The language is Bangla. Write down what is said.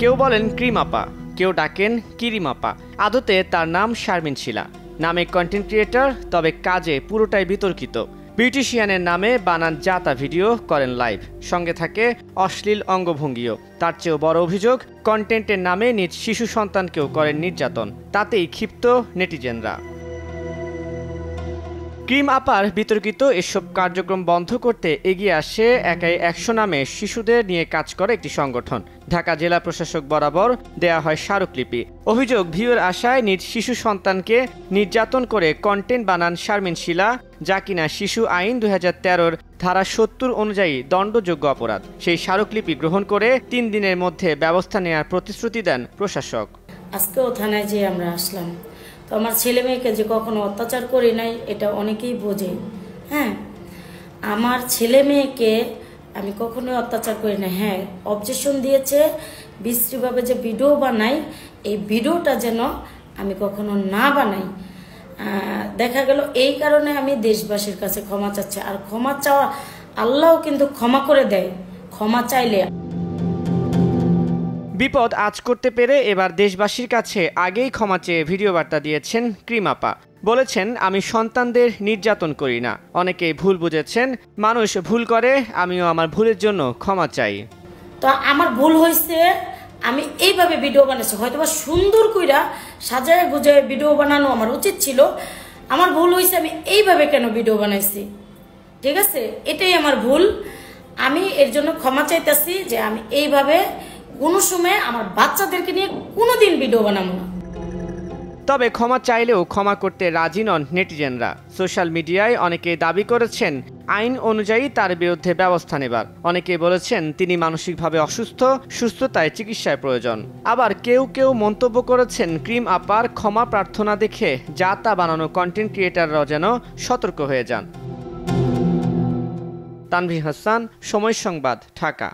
কেউ বলেন ক্রিম আপা, কেউ ডাকেন কিরিম আপা। আদতে তার নাম শারমিন শিলা। নামে কন্টেন্ট ক্রিয়েটর, তবে কাজে পুরোটাই বিতর্কিত। বিউটিশিয়ানের নামে বানান জাতা ভিডিও, করেন লাইভ, সঙ্গে থাকে অশ্লীল অঙ্গভঙ্গিও। তার চেয়েও বড় অভিযোগ, কন্টেন্টের নামে নিজ শিশু সন্তানকেও করেন নির্যাতন। তাতেই ক্ষিপ্ত নেটিজেনরা। ক্রিম আপার বিতর্কিত এসব কার্যক্রম বন্ধ করতে এগিয়ে আসে একাই ১০০ নামে শিশুদের নিয়ে কাজ করে একটি সংগঠন। ঢাকা জেলা প্রশাসক বরাবর দেয়া হয় স্মারকলিপি। অভিযোগ, ভিউয়ের আশায় নিজ শিশু সন্তানকে নির্যাতন করে কন্টেন্ট বানান শারমিন শিলা, যা কিনা শিশু আইন ২০১৩-র ধারা ৭০ অনুযায়ী দণ্ডযোগ্য অপরাধ। সেই স্মারকলিপি গ্রহণ করে ৩ দিনের মধ্যে ব্যবস্থা নেওয়ার প্রতিশ্রুতি দেন প্রশাসক। আজকেও থানায় যেয়ে আমরা আসলাম, তো আমার ছেলে মেয়েকে যে কখনো অত্যাচার করি নাই এটা অনেকেই বোঝে। হ্যাঁ, আমার ছেলে মেয়েকে আমি কখনোই অত্যাচার করি না। হ্যাঁ, অবজেকশন দিয়েছে বিশ্রীভাবে যে ভিডিও বানাই, এই ভিডিওটা যেন আমি কখনো না বানাই। দেখা গেল এই কারণে আমি দেশবাসীর কাছে ক্ষমা চাচ্ছি। আর ক্ষমা চাওয়া, আল্লাহও কিন্তু ক্ষমা করে দেয় ক্ষমা চাইলে। বিপদ আজ করতে পেরে এবার দেশবাসীর কাছে আগেই ক্ষমা চেয়ে ভিডিও বার্তা দিয়েছেন ক্রিম আপা। বলেছেন, আমি সন্তানদের নির্যাতন করি না। অনেকেই ভুল বুঝেছেন, মানুষ ভুল করে, আমিও আমার ভুলের জন্য ক্ষমা চাই। তো আমার ভুল হয়েছে, আমি এইভাবে ভিডিও বানাইছি। হয়তো বা সুন্দর কইরা সাজায় গুজায় ভিডিও বানানো আমার উচিত ছিল। আমার ভুল হয়েছে, আমি এইভাবে কেন ভিডিও বানাইছি, ঠিক আছে? এটাই আমার ভুল। আমি এর জন্য ক্ষমা চাইতেছি যে আমি এইভাবে কোনো সময় আমার বাচ্চাদেরকে নিয়ে কোনোদিন ভিডিও বানাবো না। তবে ক্ষমা চাইলেও ক্ষমা করতে রাজি নন নেটিজেনরা। সোশ্যাল মিডিয়ায় অনেকে দাবি করেছেন আইন অনুযায়ী তার বিরুদ্ধে ব্যবস্থা নেবার। অনেকে বলেছেন তিনি মানসিকভাবে অসুস্থ, সুস্থতায় চিকিৎসার প্রয়োজন। আবার কেউ কেউ মন্তব্য করেছেন ক্রিম আপার ক্ষমা প্রার্থনা দেখে যা তা বানানো কন্টেন্ট ক্রিয়েটাররাও যেন সতর্ক হয়ে যান। তানভীর হাসান, সময় সংবাদ, ঢাকা।